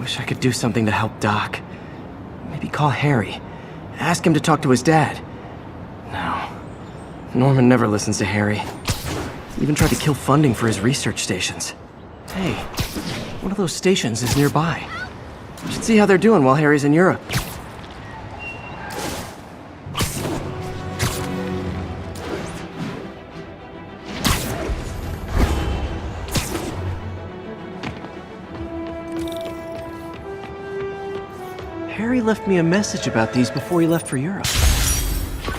Wish I could do something to help Doc. Maybe call Harry. Ask him to talk to his dad. No. Norman never listens to Harry. Even tried to kill funding for his research stations. Hey, one of those stations is nearby. We should see how they're doing while Harry's in Europe. Harry left me a message about these before he left for Europe.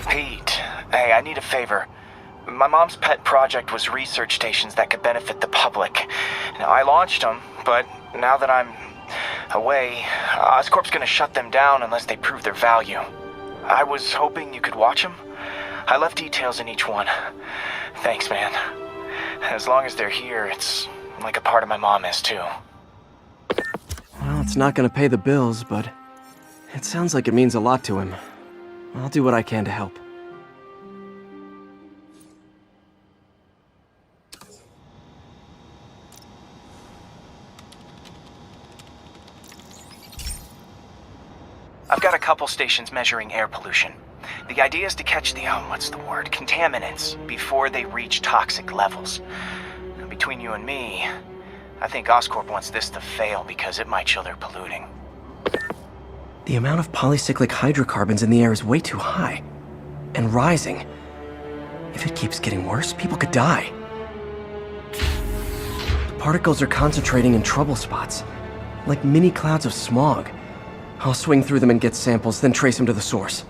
Pete, hey, I need a favor. My mom's pet project was research stations that could benefit the public. Now, I launched them, but now that I'm away, Oscorp's gonna shut them down unless they prove their value. I was hoping you could watch them. I left details in each one. Thanks, man. As long as they're here, it's like a part of my mom is, too. Well, it's not gonna pay the bills, but it sounds like it means a lot to him. I'll do what I can to help. I've got a couple stations measuring air pollution. The idea is to catch the, contaminants before they reach toxic levels. Between you and me, I think Oscorp wants this to fail because it might show they're polluting. The amount of polycyclic hydrocarbons in the air is way too high. And rising. If it keeps getting worse, people could die. The particles are concentrating in trouble spots, like mini clouds of smog. I'll swing through them and get samples, then trace them to the source.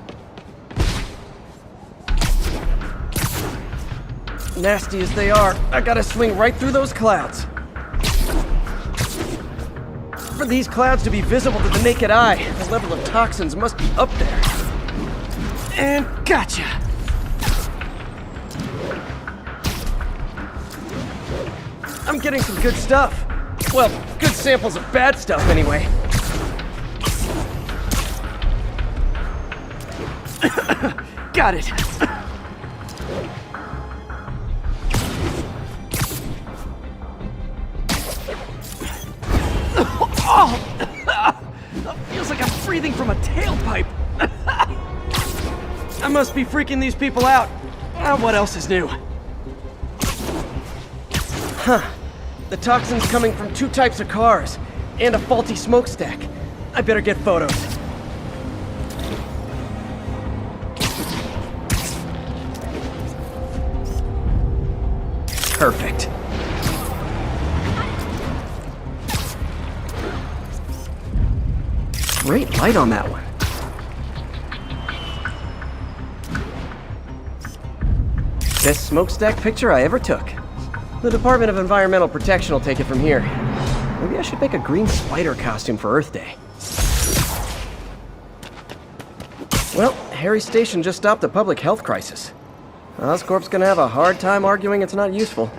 Nasty as they are, I gotta swing right through those clouds. For these clouds to be visible to the naked eye, the level of toxins must be up there. And gotcha! I'm getting some good stuff. Well, good samples of bad stuff anyway. Got it. Feels like I'm breathing from a tailpipe. I must be freaking these people out. What else is new? Huh. The toxin's coming from 2 types of cars and a faulty smokestack. I better get photos. Perfect. Great light on that one. Best smokestack picture I ever took. The Department of Environmental Protection will take it from here. Maybe I should make a green spider costume for Earth Day. Well, Harry's station just stopped a public health crisis. Oscorp's gonna have a hard time arguing it's not useful.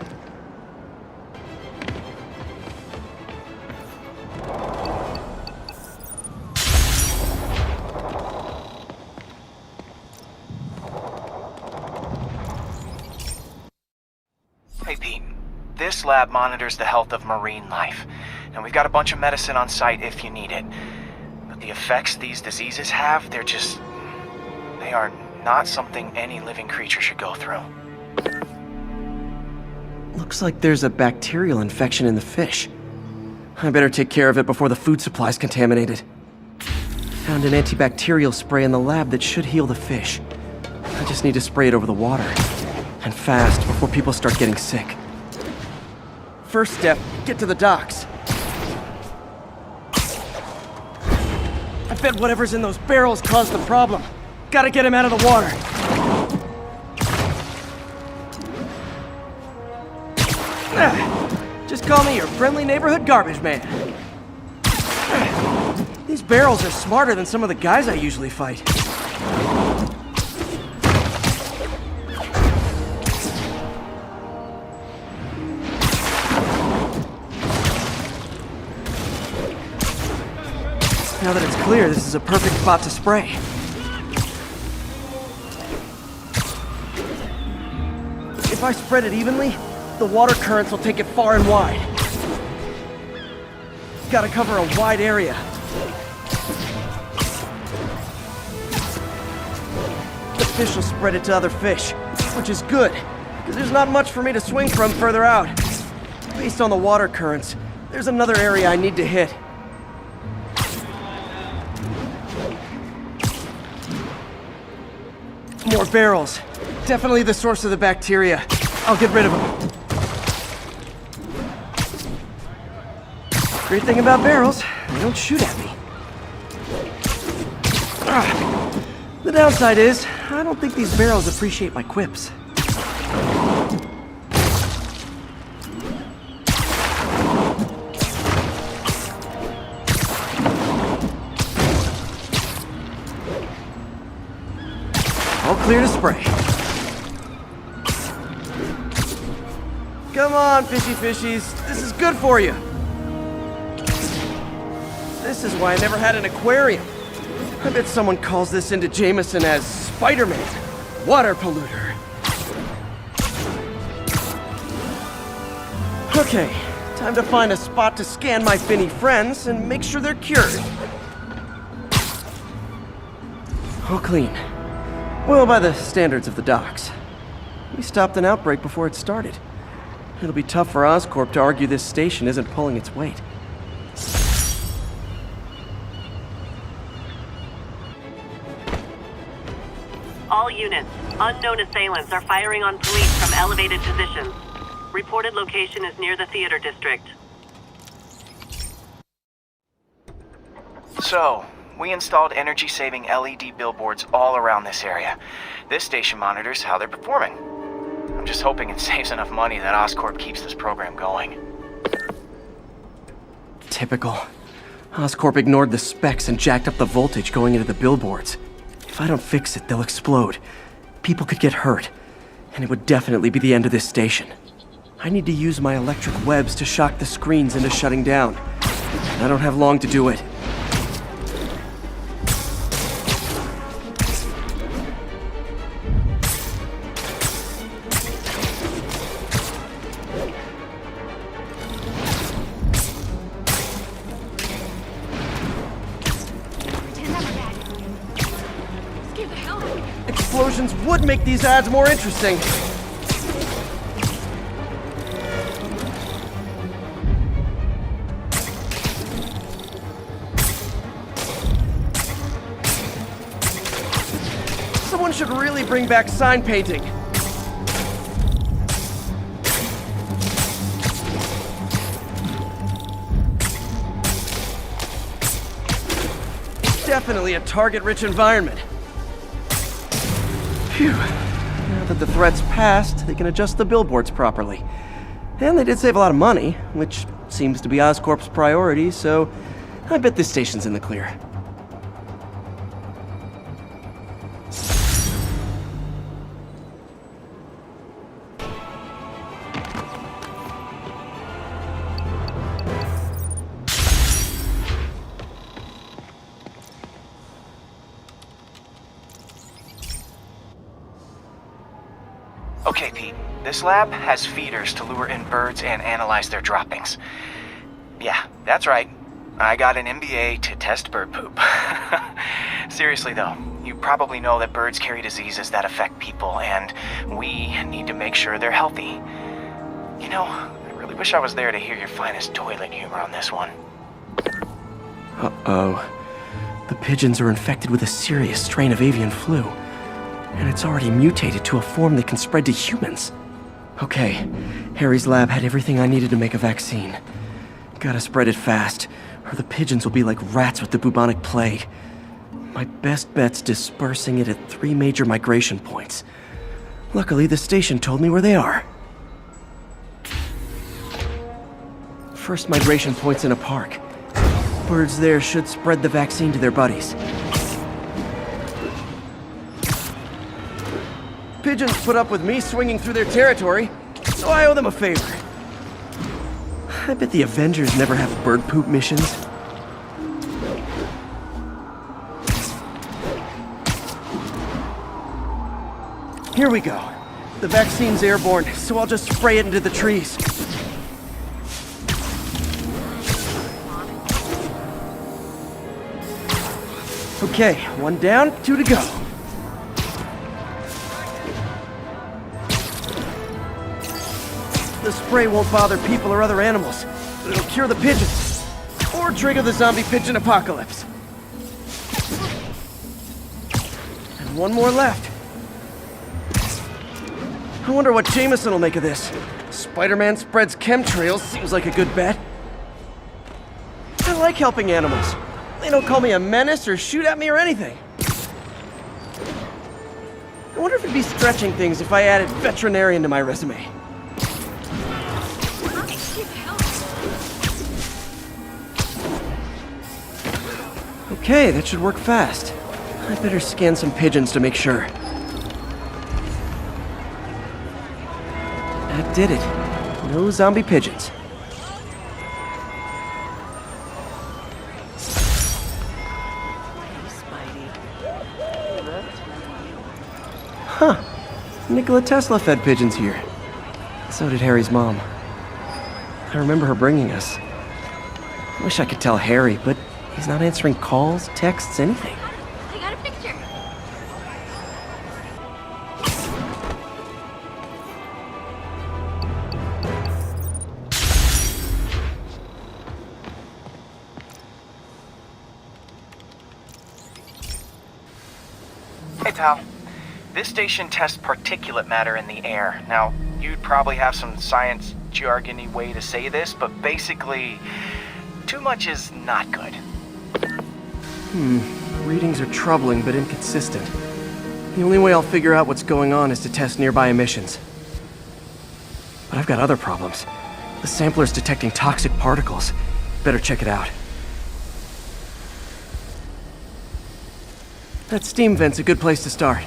Hey, Pete. This lab monitors the health of marine life, and we've got a bunch of medicine on site if you need it. But the effects these diseases have, they are not something any living creature should go through. Looks like there's a bacterial infection in the fish. I better take care of it before the food supply's contaminated. Found an antibacterial spray in the lab that should heal the fish. I just need to spray it over the water. And fast, before people start getting sick. First step, get to the docks. I bet whatever's in those barrels caused the problem. Gotta get him out of the water. Just call me your friendly neighborhood garbage man. These barrels are smarter than some of the guys I usually fight. Now that it's clear, this is a perfect spot to spray. If I spread it evenly, the water currents will take it far and wide. gotta cover a wide area. The fish will spread it to other fish, which is good, because there's not much for me to swing from further out. Based on the water currents, there's another area I need to hit. More barrels. Definitely the source of the bacteria. I'll get rid of them. Great thing about barrels, they don't shoot at me. The downside is, I don't think these barrels appreciate my quips. All clear to spray. Come on, fishy fishies. This is good for you. This is why I never had an aquarium. I bet someone calls this into Jameson as Spider-Man, water polluter. Okay, time to find a spot to scan my finny friends and make sure they're cured. All clean. Well, by the standards of the docks. We stopped an outbreak before it started. It'll be tough for Oscorp to argue this station isn't pulling its weight. All units, unknown assailants are firing on police from elevated positions. Reported location is near the theater district. So, we installed energy-saving LED billboards all around this area. This station monitors how they're performing. I'm just hoping it saves enough money that Oscorp keeps this program going. Typical. Oscorp ignored the specs and jacked up the voltage going into the billboards. If I don't fix it, they'll explode. People could get hurt. And it would definitely be the end of this station. I need to use my electric webs to shock the screens into shutting down. I don't have long to do it. Explosions would make these ads more interesting. Someone should really bring back sign painting. Definitely a target-rich environment. Phew. Now that the threat's passed, they can adjust the billboards properly. And they did save a lot of money, which seems to be Oscorp's priority, so I bet this station's in the clear. Okay, Pete. This lab has feeders to lure in birds and analyze their droppings. Yeah, that's right. I got an MBA to test bird poop. Seriously though, you probably know that birds carry diseases that affect people, and we need to make sure they're healthy. You know, I really wish I was there to hear your finest toilet humor on this one. Uh-oh. The pigeons are infected with a serious strain of avian flu. And it's already mutated to a form that can spread to humans. Okay, Harry's lab had everything I needed to make a vaccine. Gotta spread it fast, or the pigeons will be like rats with the bubonic plague. My best bet's dispersing it at 3 major migration points. Luckily, the station told me where they are. First migration point's in a park. Birds there should spread the vaccine to their buddies. Pigeons put up with me swinging through their territory, so I owe them a favor. I bet the Avengers never have bird poop missions. Here we go. The vaccine's airborne, so I'll just spray it into the trees. Okay, 1 down, 2 to go. The spray won't bother people or other animals, but it'll cure the pigeons. Or trigger the zombie pigeon apocalypse. And 1 more left. I wonder what Jameson will make of this. Spider-Man spreads chemtrails, seems like a good bet. I like helping animals. They don't call me a menace or shoot at me or anything. I wonder if it'd be stretching things if I added veterinarian to my resume. Okay, that should work fast. I better scan some pigeons to make sure. That did it. No zombie pigeons. Huh. Nikola Tesla fed pigeons here. So did Harry's mom. I remember her bringing us. Wish I could tell Harry, but he's not answering calls, texts, anything. I got a picture. Hey, pal. This station tests particulate matter in the air. Now, you'd probably have some science jargony way to say this, but basically, too much is not good. Readings are troubling but inconsistent. The only way I'll figure out what's going on is to test nearby emissions. But I've got other problems. The sampler's detecting toxic particles. Better check it out. That steam vent's a good place to start.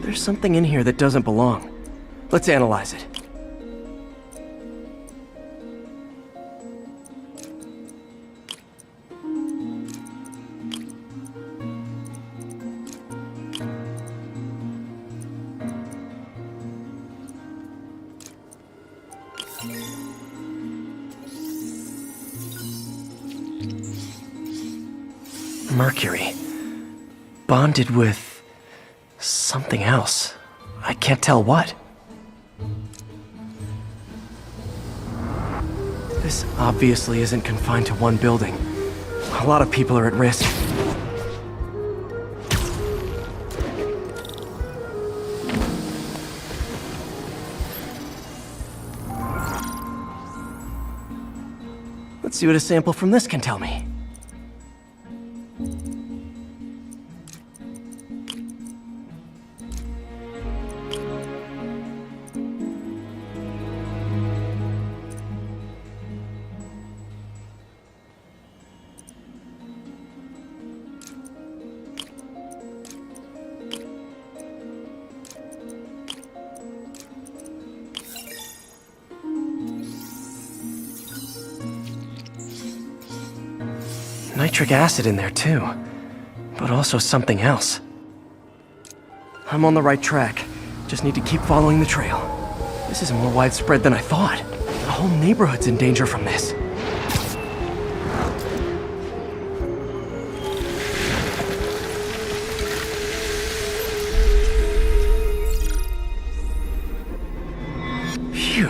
There's something in here that doesn't belong. Let's analyze it. Mercury. Bonded with something else. I can't tell what. This obviously isn't confined to one building. A lot of people are at risk. Let's see what a sample from this can tell me. Nitric acid in there too, but also something else. I'm on the right track. Just need to keep following the trail. This is more widespread than I thought. The whole neighborhood's in danger from this. Phew,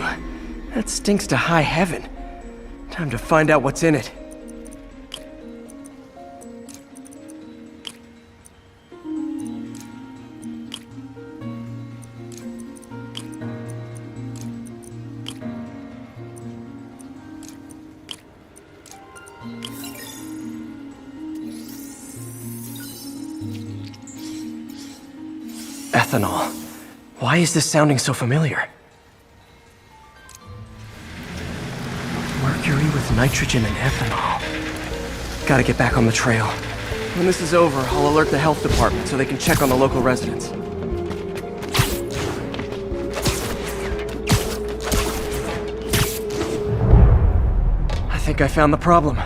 that stinks to high heaven. Time to find out what's in it. Ethanol. Why is this sounding so familiar? Mercury with nitrogen and ethanol. Gotta get back on the trail. When this is over, I'll alert the health department so they can check on the local residents. I think I found the problem.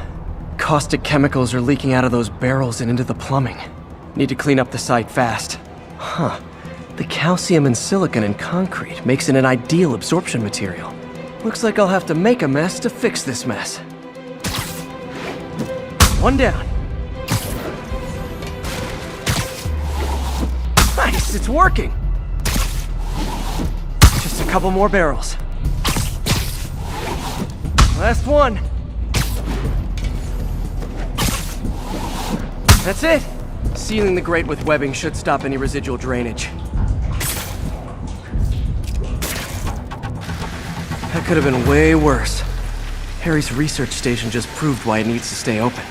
Caustic chemicals are leaking out of those barrels and into the plumbing. Need to clean up the site fast. Huh. The calcium and silicon in concrete makes it an ideal absorption material. Looks like I'll have to make a mess to fix this mess. One down. Nice, it's working! Just a couple more barrels. Last one. That's it! Sealing the grate with webbing should stop any residual drainage. That could have been way worse. Harry's research station just proved why it needs to stay open.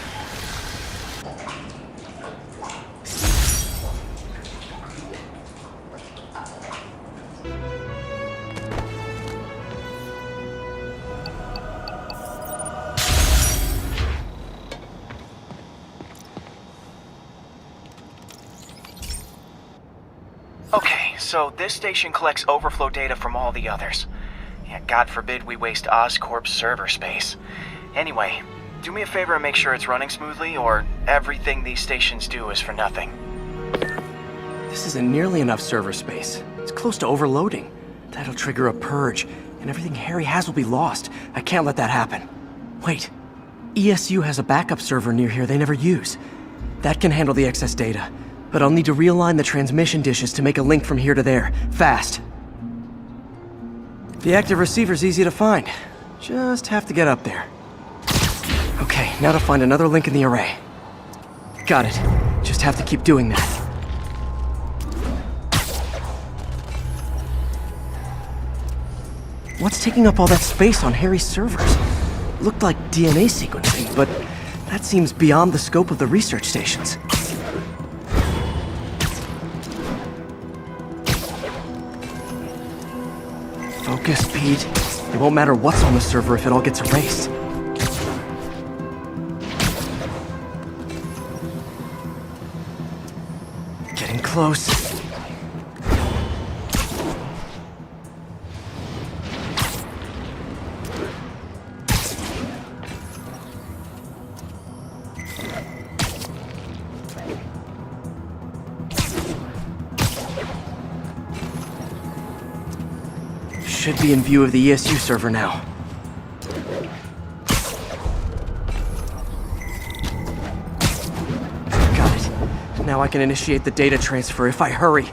Okay, so this station collects overflow data from all the others. Yeah, God forbid we waste Oscorp's server space. Anyway, do me a favor and make sure it's running smoothly, or everything these stations do is for nothing. This isn't nearly enough server space. It's close to overloading. That'll trigger a purge, and everything Harry has will be lost. I can't let that happen. Wait. ESU has a backup server near here they never use. That can handle the excess data, but I'll need to realign the transmission dishes to make a link from here to there, fast. The active receiver's easy to find. Just have to get up there. Okay, now to find another link in the array. Got it. Just have to keep doing that. What's taking up all that space on Harry's servers? Looked like DNA sequencing, but that seems beyond the scope of the research stations. Focus, Pete. It won't matter what's on the server if it all gets erased. Getting close. Should be in view of the ESU server now. Got it. Now I can initiate the data transfer if I hurry.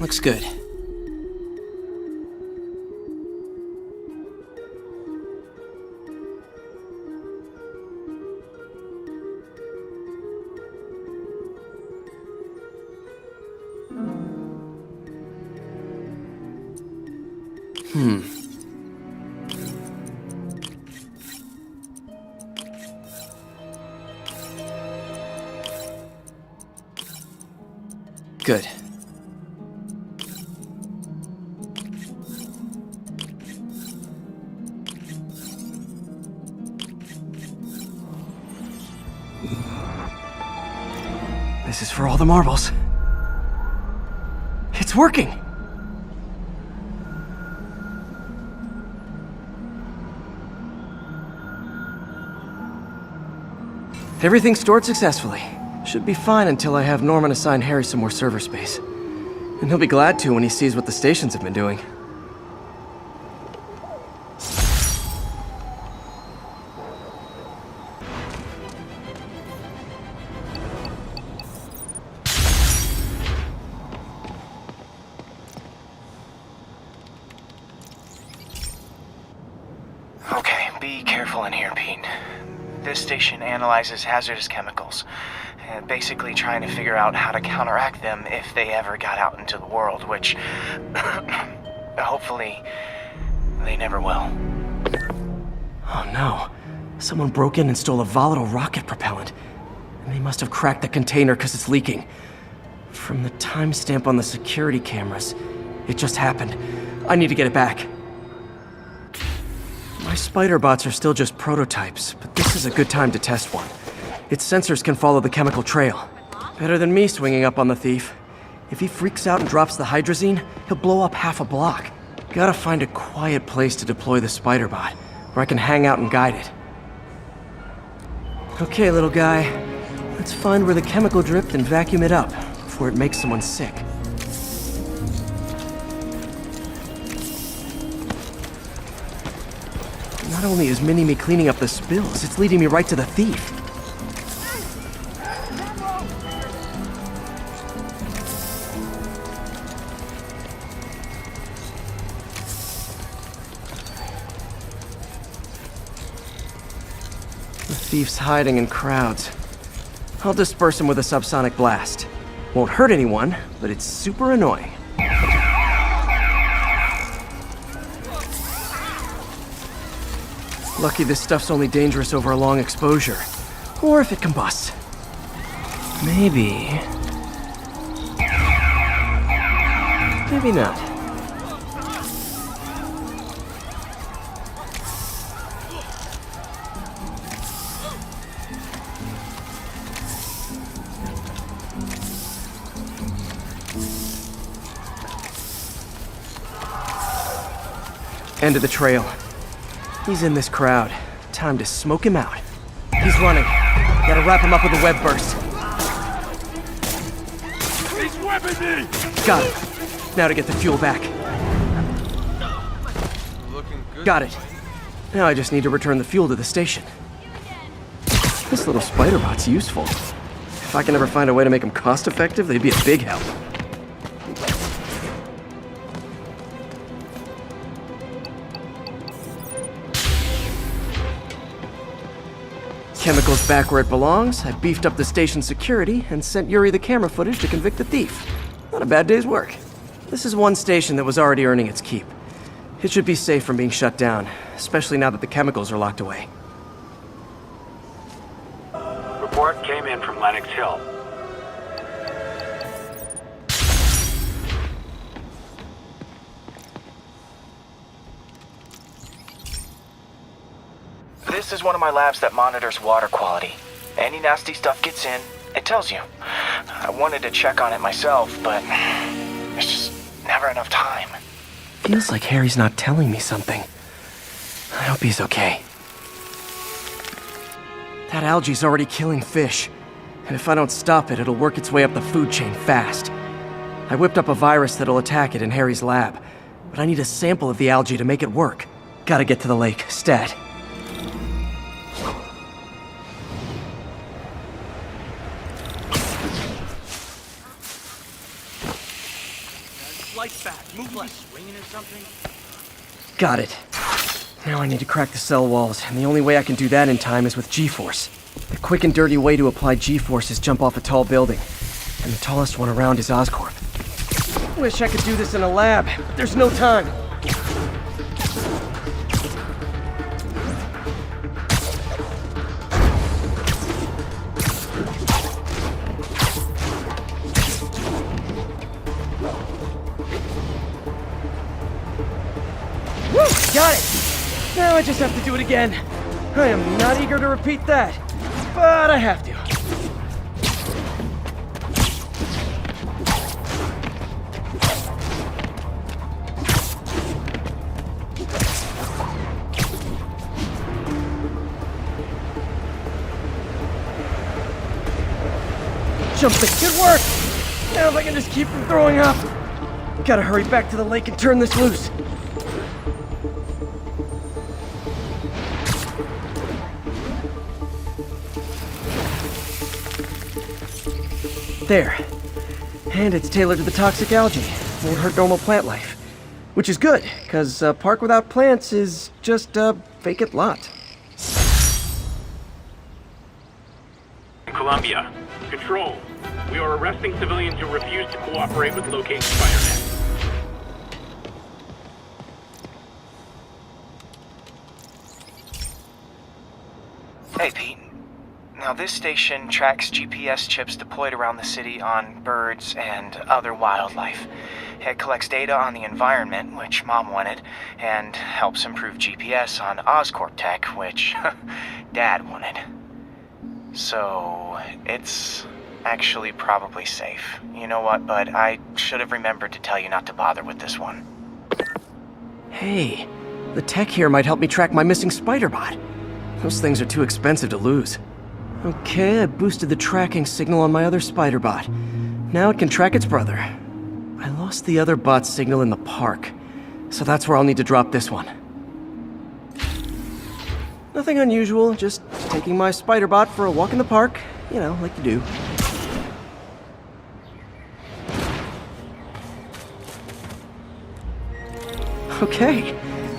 Looks good. Good. This is for all the marbles. It's working! Everything stored successfully. Should be fine until I have Norman assign Harry some more server space. And he'll be glad to when he sees what the stations have been doing. Okay, be careful in here, Pete. This station analyzes hazardous chemicals, basically trying to figure out how to counteract them if they ever got out into the world, which hopefully they never will. Oh no. Someone broke in and stole a volatile rocket propellant. And they must have cracked the container because it's leaking. From the timestamp on the security cameras, it just happened. I need to get it back. My spider bots are still just prototypes, but this is a good time to test one. Its sensors can follow the chemical trail. Better than me swinging up on the thief. If he freaks out and drops the hydrazine, he'll blow up half a block. Gotta find a quiet place to deploy the spider bot, where I can hang out and guide it. Okay, little guy. Let's find where the chemical dripped and vacuum it up, before where it makes someone sick. Not only is Mini-Me cleaning up the spills, it's leading me right to the thief. The thief's hiding in crowds. I'll disperse him with a subsonic blast. Won't hurt anyone, but it's super annoying. Lucky this stuff's only dangerous over a long exposure. Or if it combusts. Maybe... maybe not. End of the trail. He's in this crowd. Time to smoke him out. He's running. Gotta wrap him up with a web burst. He's weapon me! Got it. Now to get the fuel back. Looking good. Got it. Now I just need to return the fuel to the station. This little spider bot's useful. If I can ever find a way to make them cost-effective, they'd be a big help. Chemicals back where it belongs. I beefed up the station's security and sent Yuri the camera footage to convict the thief. Not a bad day's work. This is one station that was already earning its keep. It should be safe from being shut down, especially now that the chemicals are locked away. Report came in from Lenox Hill. This is one of my labs that monitors water quality. Any nasty stuff gets in, it tells you. I wanted to check on it myself, but there's just never enough time. Feels like Harry's not telling me something. I hope he's okay. That algae's already killing fish, and if I don't stop it, it'll work its way up the food chain fast. I whipped up a virus that'll attack it in Harry's lab, but I need a sample of the algae to make it work. Gotta get to the lake, stat. Lights back. Move left. Swinging or something? Got it. Now I need to crack the cell walls, and the only way I can do that in time is with G-force. The quick and dirty way to apply G-force is jump off a tall building, and the tallest one around is Oscorp. Wish I could do this in a lab, but there's no time. Woo! Got it! Now I just have to do it again. I am not eager to repeat that, but I have to. Jump it, good work! Now if I can just keep from throwing up. Gotta hurry back to the lake and turn this loose. There. And it's tailored to the toxic algae. Won't hurt normal plant life. Which is good, because a park without plants is just a vacant lot. Columbia. Control. We are arresting civilians who refuse to cooperate with locating Spider-Man. Hey, Pete. Now, this station tracks GPS chips deployed around the city on birds and other wildlife. It collects data on the environment, which Mom wanted, and helps improve GPS on Oscorp tech, which Dad wanted. So, it's actually probably safe. You know what, bud? I should have remembered to tell you not to bother with this one. Hey, the tech here might help me track my missing spider bot. Those things are too expensive to lose. Okay, I boosted the tracking signal on my other spider bot. Now it can track its brother. I lost the other bot's signal in the park, so that's where I'll need to drop this one. Nothing unusual, just taking my spider bot for a walk in the park, you know, like you do. Okay,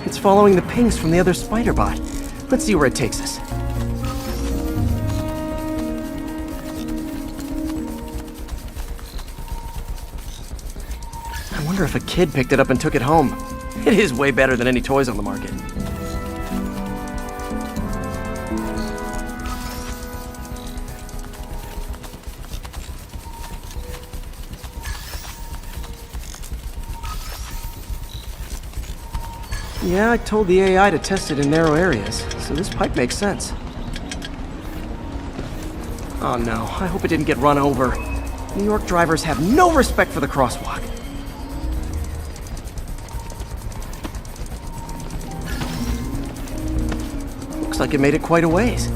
it's following the pings from the other spider bot. Let's see where it takes us. I wonder if a kid picked it up and took it home. It is way better than any toys on the market. Yeah, I told the AI to test it in narrow areas, so this pipe makes sense. Oh no, I hope it didn't get run over. New York drivers have no respect for the crosswalk. Looks like it made it quite a ways.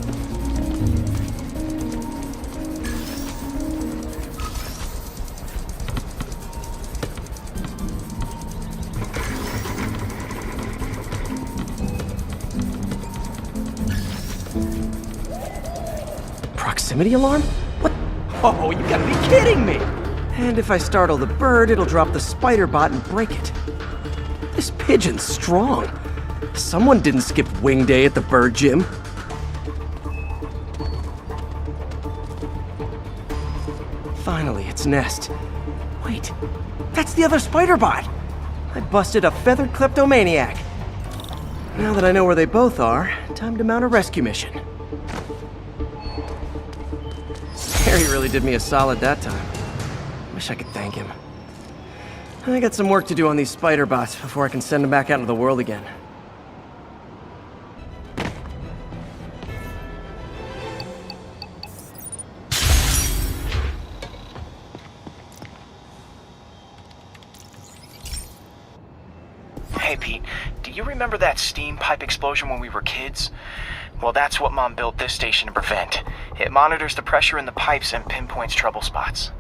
Proximity alarm? What? Oh, you gotta be kidding me! And if I startle the bird, it'll drop the spider bot and break it. This pigeon's strong. Someone didn't skip wing day at the bird gym. Finally, its nest. Wait, that's the other spider bot! I busted a feathered kleptomaniac. Now that I know where they both are, time to mount a rescue mission. Harry really did me a solid that time. Wish I could thank him. I got some work to do on these spider bots before I can send them back out into the world again. Hey, Pete, do you remember that steam pipe explosion when we were kids? Well, that's what Mom built this station to prevent. It monitors the pressure in the pipes and pinpoints trouble spots.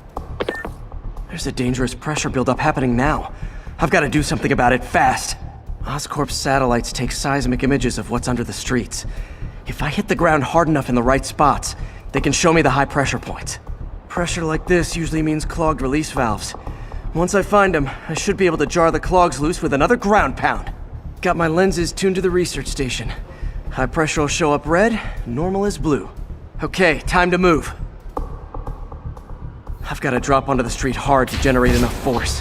There's a dangerous pressure buildup happening now. I've got to do something about it fast. Oscorp's satellites take seismic images of what's under the streets. If I hit the ground hard enough in the right spots, they can show me the high pressure points. Pressure like this usually means clogged release valves. Once I find them, I should be able to jar the clogs loose with another ground pound. Got my lenses tuned to the research station. High pressure will show up red, normal is blue. Okay, time to move. I've got to drop onto the street hard to generate enough force.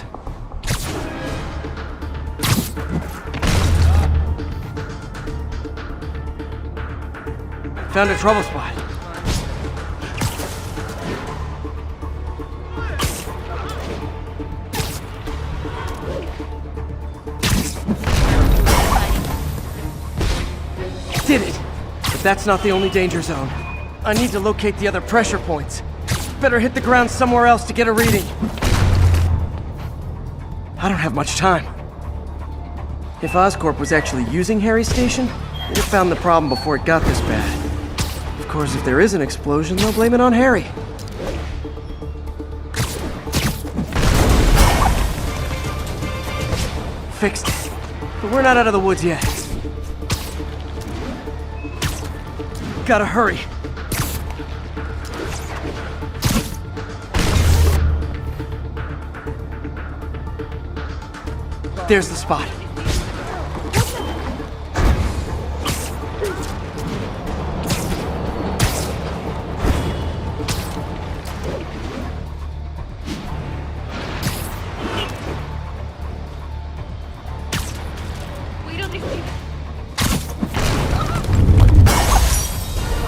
Found a trouble spot. Did it! But that's not the only danger zone. I need to locate the other pressure points. Better hit the ground somewhere else to get a reading. I don't have much time. If Oscorp was actually using Harry's station, they'd have found the problem before it got this bad. Of course, if there is an explosion, they'll blame it on Harry. Fixed it. But we're not out of the woods yet. Gotta hurry. There's the spot.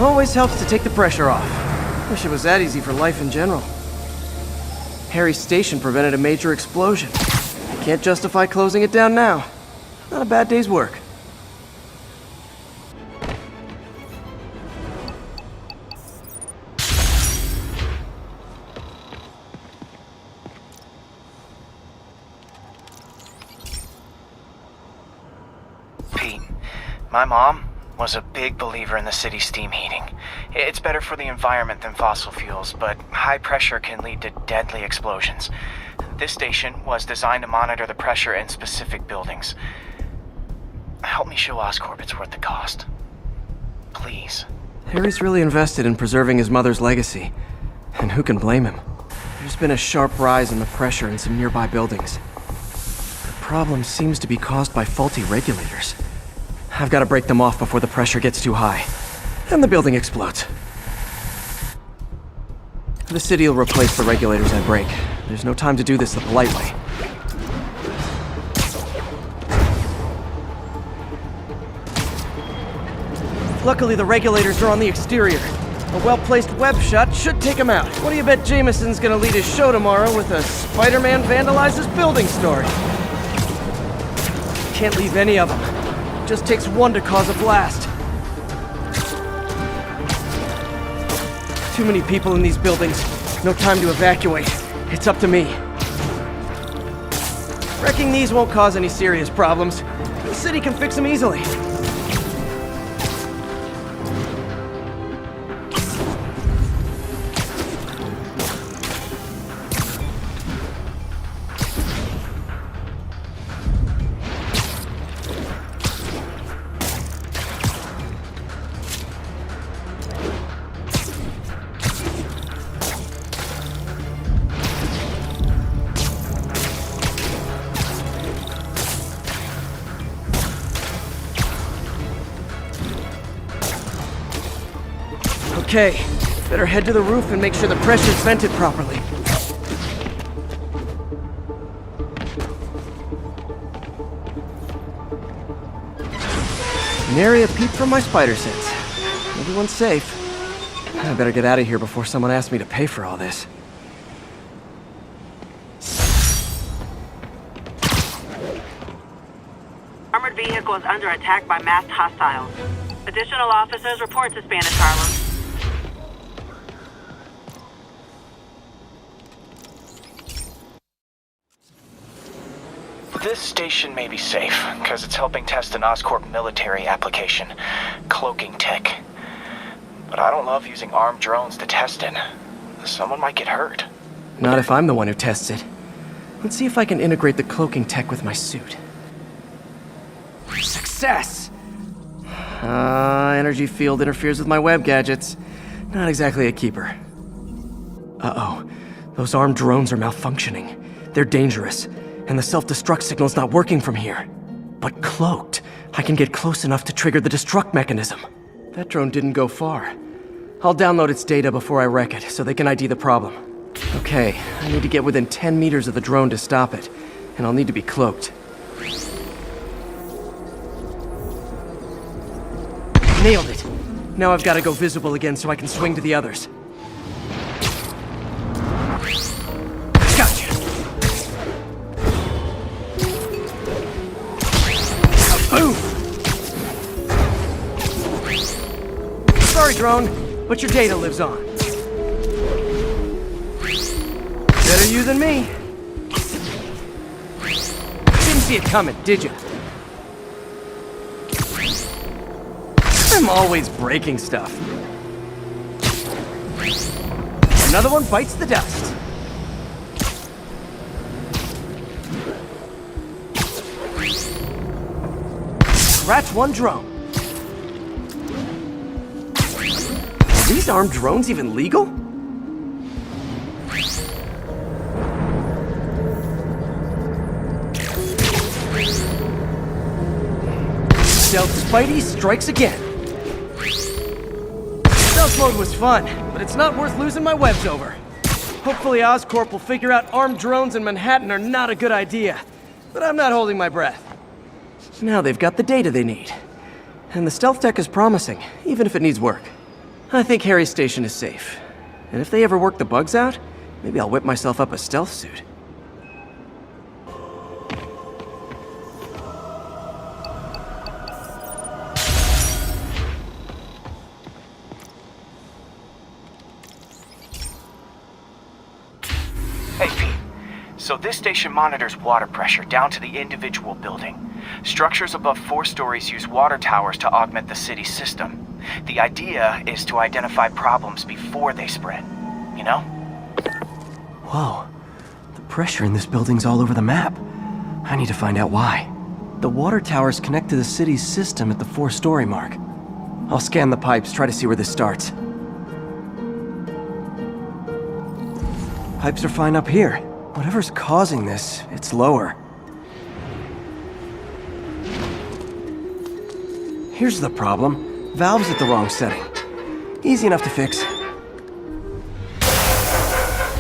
Always helps to take the pressure off. Wish it was that easy for life in general. Harry's station prevented a major explosion. I can't justify closing it down now. Not a bad day's work. Pete, my mom, was a big believer in the city's steam heating. It's better for the environment than fossil fuels, but high pressure can lead to deadly explosions. This station was designed to monitor the pressure in specific buildings. Help me show Oscorp it's worth the cost. Please. Harry's really invested in preserving his mother's legacy. And who can blame him? There's been a sharp rise in the pressure in some nearby buildings. The problem seems to be caused by faulty regulators. I've got to break them off before the pressure gets too high. And the building explodes. The city will replace the regulators I break. There's no time to do this the polite way. Luckily, the regulators are on the exterior. A well-placed web shot should take him out. What do you bet Jameson's gonna lead his show tomorrow with a Spider-Man vandalizes building story? Can't leave any of them. Just takes one to cause a blast. Too many people in these buildings. No time to evacuate. It's up to me. Wrecking these won't cause any serious problems. The city can fix them easily. Okay, better head to the roof and make sure the pressure's vented properly. Nary a peep from my spider sense. Everyone's safe. I better get out of here before someone asks me to pay for all this. Armored vehicle is under attack by masked hostiles. Additional officers report to Spanish Harlem. This station may be safe, because it's helping test an Oscorp military application, cloaking tech. But I don't love using armed drones to test it. Someone might get hurt. Not if I'm the one who tests it. Let's see if I can integrate the cloaking tech with my suit. Success! Energy field interferes with my web gadgets. Not exactly a keeper. Uh-oh. Those armed drones are malfunctioning. They're dangerous, and the self-destruct signal's not working from here. But cloaked, I can get close enough to trigger the destruct mechanism. That drone didn't go far. I'll download its data before I wreck it, so they can ID the problem. Okay, I need to get within 10 meters of the drone to stop it, and I'll need to be cloaked. Nailed it! Now I've got to go visible again so I can swing to the others. Gotcha! Boom! Sorry, drone, but your data lives on. Better you than me. Didn't see it coming, did you? I'm always breaking stuff. Another one bites the dust. Scratch one drone. Are these armed drones even legal? Stealth Spidey strikes again. Stealth mode was fun, but it's not worth losing my webs over. Hopefully Oscorp will figure out armed drones in Manhattan are not a good idea. But I'm not holding my breath. Now they've got the data they need. And the stealth tech is promising, even if it needs work. I think Harry's station is safe. And if they ever work the bugs out, maybe I'll whip myself up a stealth suit. Hey, Pete. So this station monitors water pressure down to the individual building. Structures above 4 stories use water towers to augment the city's system. The idea is to identify problems before they spread, you know? Whoa. The pressure in this building's all over the map. I need to find out why. The water towers connect to the city's system at the 4-story mark. I'll scan the pipes, try to see where this starts. Pipes are fine up here. Whatever's causing this, it's lower. Here's the problem. Valve's at the wrong setting. Easy enough to fix.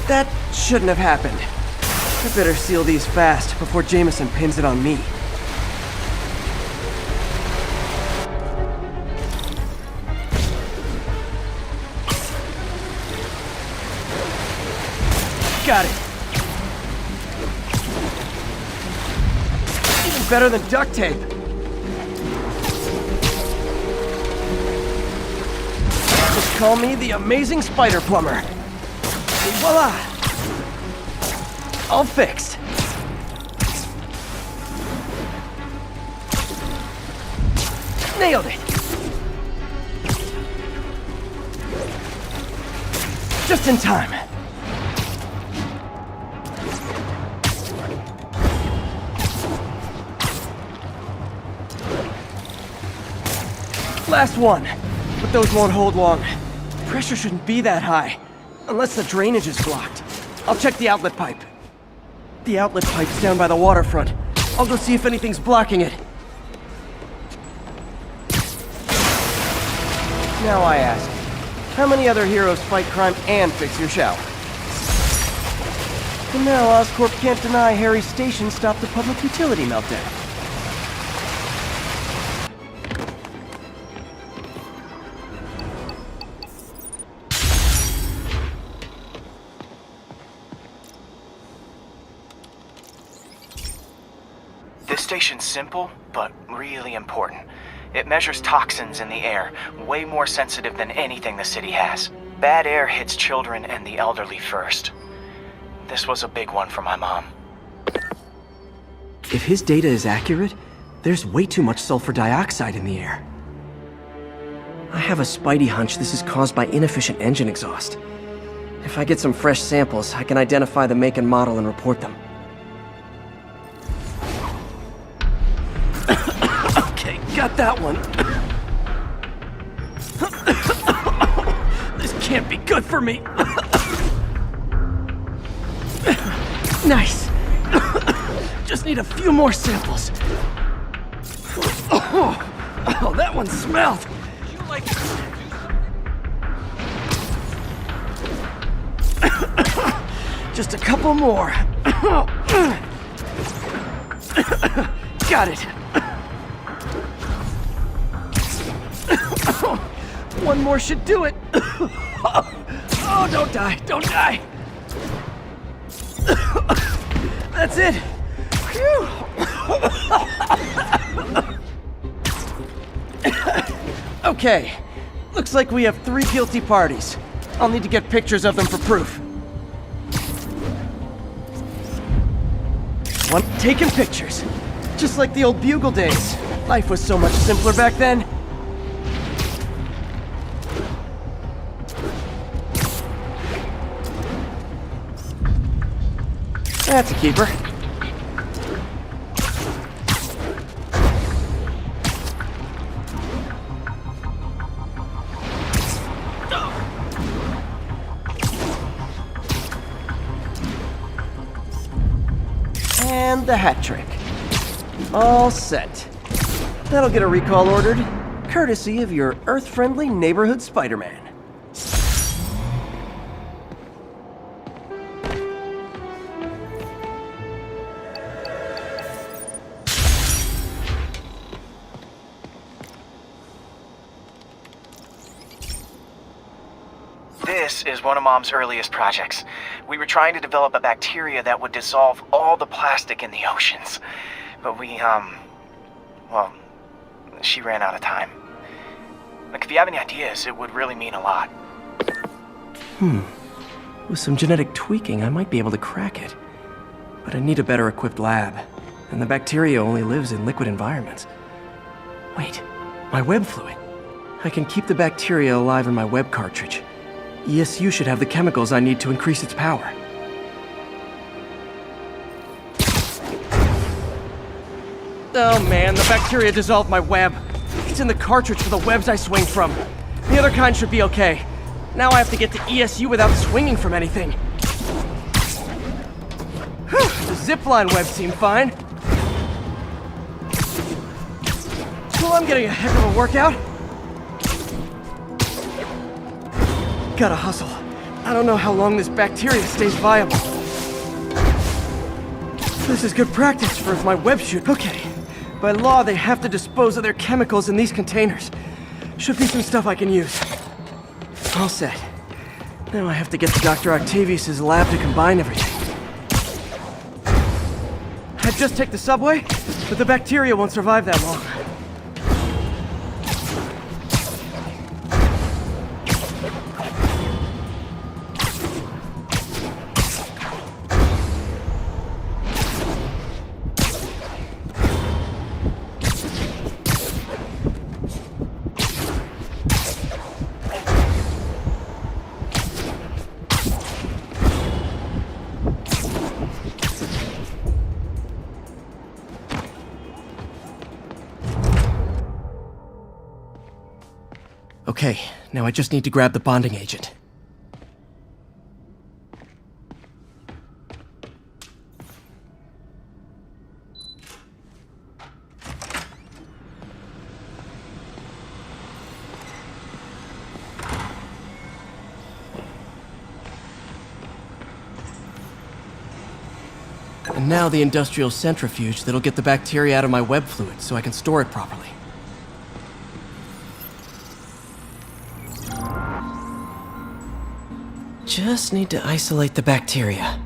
That shouldn't have happened. I better seal these fast before Jameson pins it on me. Got it. Even better than duct tape. Just call me the amazing spider plumber. Et voila! All fixed. Nailed it. Just in time. Last one, but those won't hold long. Pressure shouldn't be that high, unless the drainage is blocked. I'll check the outlet pipe. The outlet pipe's down by the waterfront. I'll go see if anything's blocking it. Now I ask, how many other heroes fight crime and fix your shower? And now Oscorp can't deny Harry's station stopped the public utility meltdown. This station's simple, but really important. It measures toxins in the air, way more sensitive than anything the city has. Bad air hits children and the elderly first. This was a big one for my mom. If his data is accurate, there's way too much sulfur dioxide in the air. I have a spidey hunch this is caused by inefficient engine exhaust. If I get some fresh samples, I can identify the make and model and report them. Okay, got that one. This can't be good for me. Nice. Just need a few more samples. Oh, that one smelled. You like Just a couple more. Got it. One more should do it. Oh, don't die, don't die. That's it. Phew. Okay, looks like we have 3 guilty parties. I'll need to get pictures of them for proof. One taking pictures. Just like the old Bugle days. Life was so much simpler back then. That's a keeper. And the hat trick. All set. That'll get a recall ordered, courtesy of your Earth-friendly neighborhood Spider-Man. This is one of Mom's earliest projects. We were trying to develop a bacteria that would dissolve all the plastic in the oceans. But well, she ran out of time. Like, if you have any ideas, it would really mean a lot. With some genetic tweaking, I might be able to crack it. But I need a better equipped lab. and the bacteria only lives in liquid environments. Wait, my web fluid. I can keep the bacteria alive in my web cartridge. ESU should have the chemicals I need to increase its power. Oh man, the bacteria dissolved my web. It's in the cartridge for the webs I swing from. The other kind should be okay. Now I have to get to ESU without swinging from anything. The zipline webs seem fine. Well, I'm getting a heck of a workout. Gotta hustle. I don't know how long this bacteria stays viable. This is good practice for if my web shoot. Okay. By law, they have to dispose of their chemicals in these containers. Should be some stuff I can use. All set. Now I have to get to Dr. Octavius' lab to combine everything. I'd just take the subway, but the bacteria won't survive that long. Okay, now I just need to grab the bonding agent. And now the industrial centrifuge that'll get the bacteria out of my web fluid so I can store it properly. Just need to isolate the bacteria.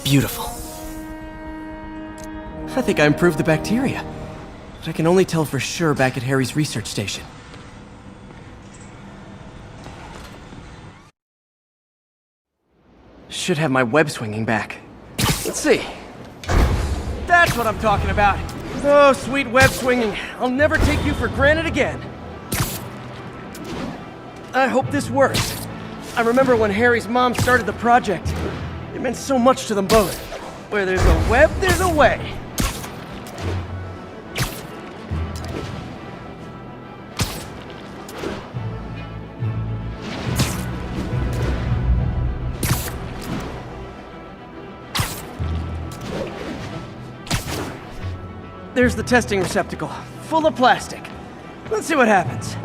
Beautiful. I think I improved the bacteria, but I can only tell for sure back at Harry's research station. Should have my web swinging back. Let's see. That's what I'm talking about. Oh, sweet web swinging. I'll never take you for granted again. I hope this works. I remember when Harry's mom started the project. It meant so much to them both. Where there's a web, there's a way. There's the testing receptacle, full of plastic. Let's see what happens.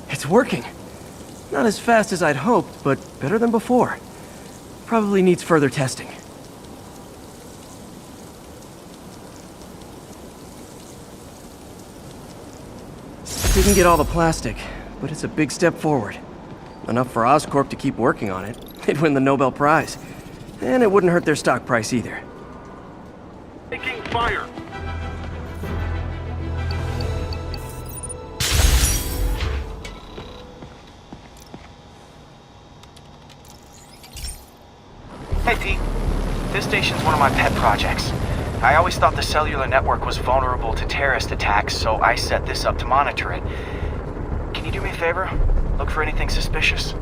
It's working. Not as fast as I'd hoped, but better than before. Probably needs further testing. Didn't get all the plastic, but it's a big step forward. Enough for Oscorp to keep working on it. They'd win the Nobel Prize. And it wouldn't hurt their stock price either. Taking fire. Hey, Pete. This station's one of my pet projects. I always thought the cellular network was vulnerable to terrorist attacks, so I set this up to monitor it. Can you do me a favor? Look for anything suspicious.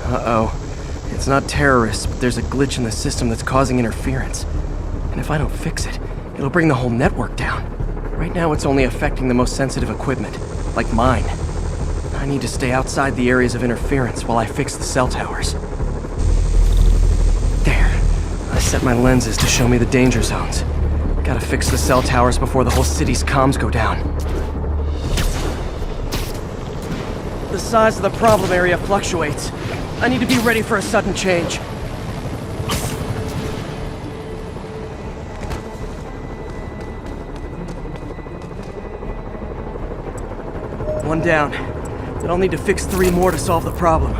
Uh-oh. It's not terrorists, but there's a glitch in the system that's causing interference. And if I don't fix it, it'll bring the whole network down. Right now it's only affecting the most sensitive equipment, like mine. I need to stay outside the areas of interference while I fix the cell towers. There. I set my lenses to show me the danger zones. Gotta fix the cell towers before the whole city's comms go down. The size of the problem area fluctuates. I need to be ready for a sudden change. One down. Then I'll need to fix 3 more to solve the problem.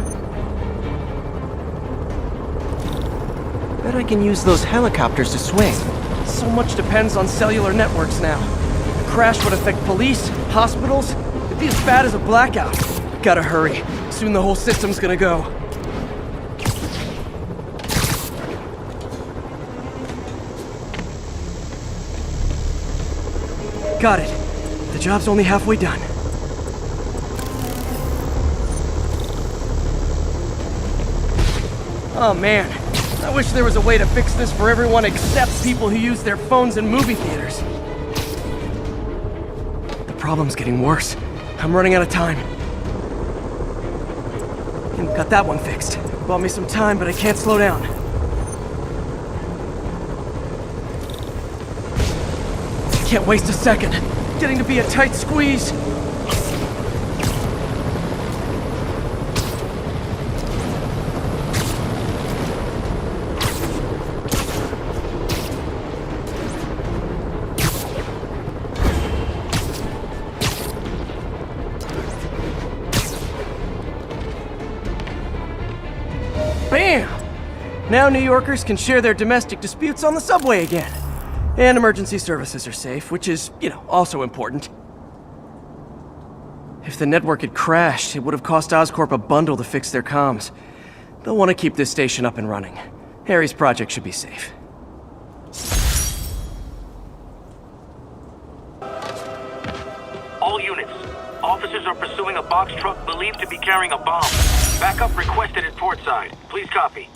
Bet I can use those helicopters to swing. So much depends on cellular networks now. A crash would affect police, hospitals. It'd be as bad as a blackout. Gotta hurry. Soon the whole system's gonna go. Got it. The job's only halfway done. Oh man, I wish there was a way to fix this for everyone except people who use their phones in movie theaters. The problem's getting worse. I'm running out of time. Got that one fixed. Bought me some time, but I can't slow down. Can't waste a second. Getting to be a tight squeeze. Bam! Now New Yorkers can share their domestic disputes on the subway again. And emergency services are safe, which is, also important. If the network had crashed, it would have cost Oscorp a bundle to fix their comms. They'll want to keep this station up and running. Harry's project should be safe. All units. Officers are pursuing a box truck believed to be carrying a bomb. Backup requested at portside. Please copy.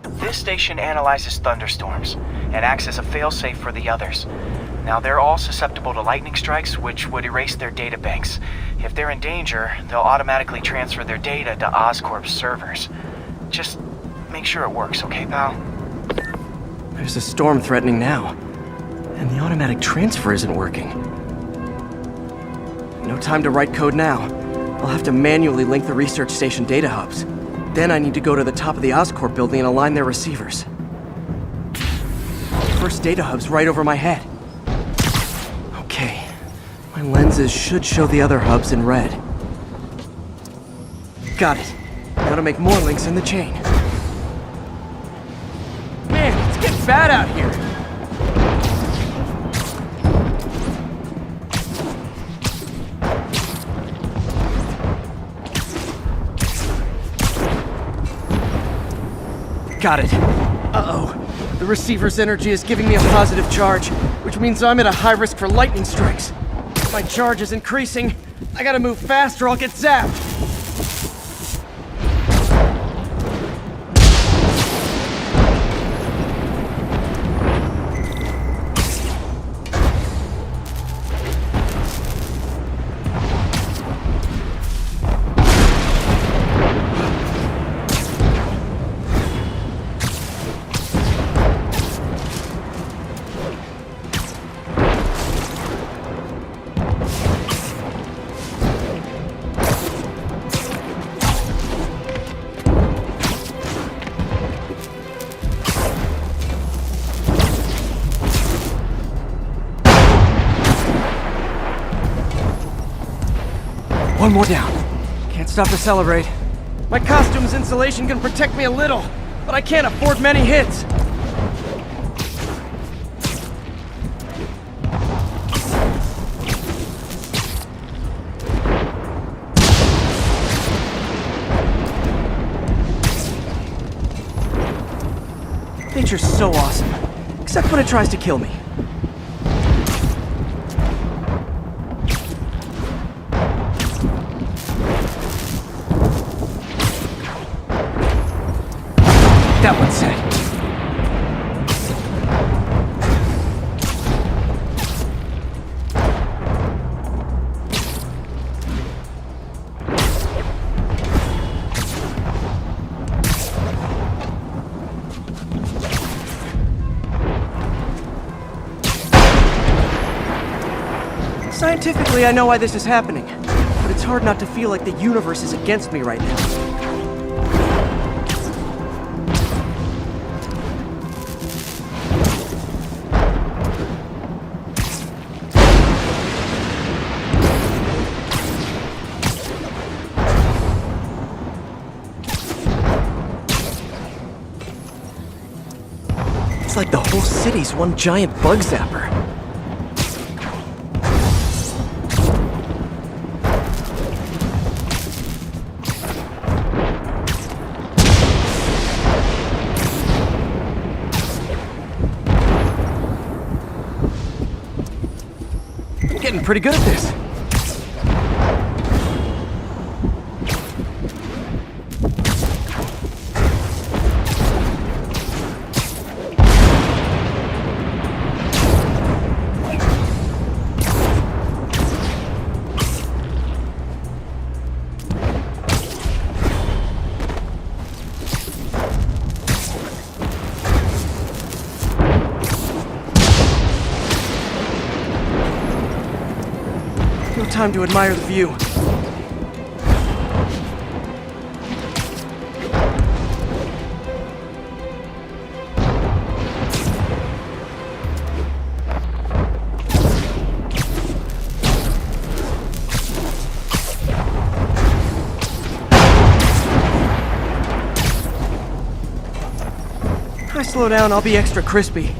This station analyzes thunderstorms and acts as a failsafe for the others. Now, they're all susceptible to lightning strikes, which would erase their databanks. If they're in danger, they'll automatically transfer their data to Oscorp's servers. Just make sure it works, okay, pal? There's a storm threatening now, and the automatic transfer isn't working. No time to write code now. I'll have to manually link the research station data hubs. Then I need to go to the top of the Oscorp building and align their receivers. First data hub's right over my head. Okay, my lenses should show the other hubs in red. Got it. Now to make more links in the chain. Man, it's getting bad out here. Got it. Uh-oh. The receiver's energy is giving me a positive charge, which means I'm at a high risk for lightning strikes. My charge is increasing. I gotta move fast or I'll get zapped. One more down. Can't stop to celebrate. My costume's insulation can protect me a little, but I can't afford many hits. Nature's so awesome, except when it tries to kill me. That one's set. Scientifically, I know why this is happening, but it's hard not to feel like the universe is against me right now. like the whole city's one giant bug zapper. I'm getting pretty good at this. No time to admire the view. If I slow down, I'll be extra crispy.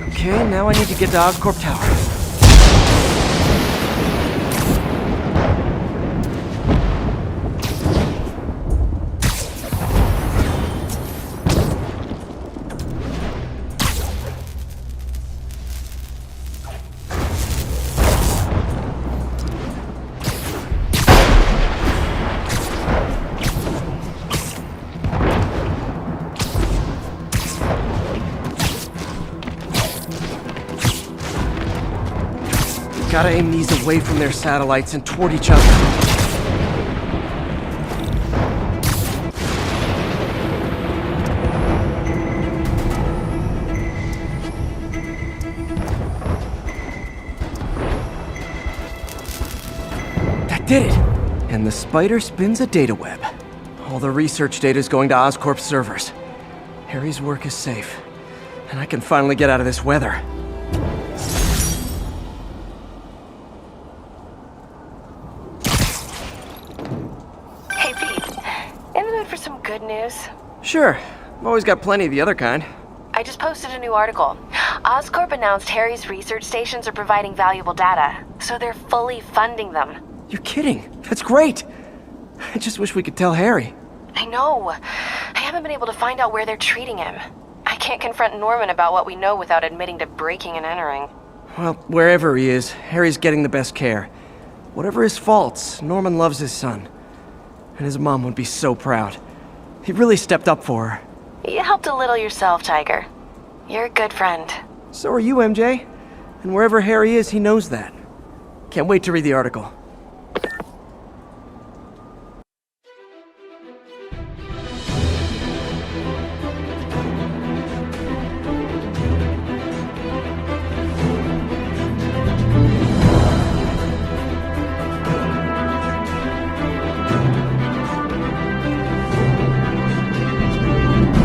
Okay, now I need to get to Oscorp Tower. Gotta aim these away from their satellites and toward each other. That did it! And the spider spins a data web. All the research data is going to Oscorp's servers. Harry's work is safe, and I can finally get out of this weather. Good news. Sure. I've always got plenty of the other kind. I just posted a new article. Oscorp announced Harry's research stations are providing valuable data, so they're fully funding them. You're kidding. That's great. I just wish we could tell Harry. I know. I haven't been able to find out where they're treating him. I can't confront Norman about what we know without admitting to breaking and entering. Well, wherever he is, Harry's getting the best care. Whatever his faults, Norman loves his son. And his mom would be so proud. He really stepped up for her. You helped a little yourself, Tiger. You're a good friend. So are you, MJ. And wherever Harry is, he knows that. Can't wait to read the article.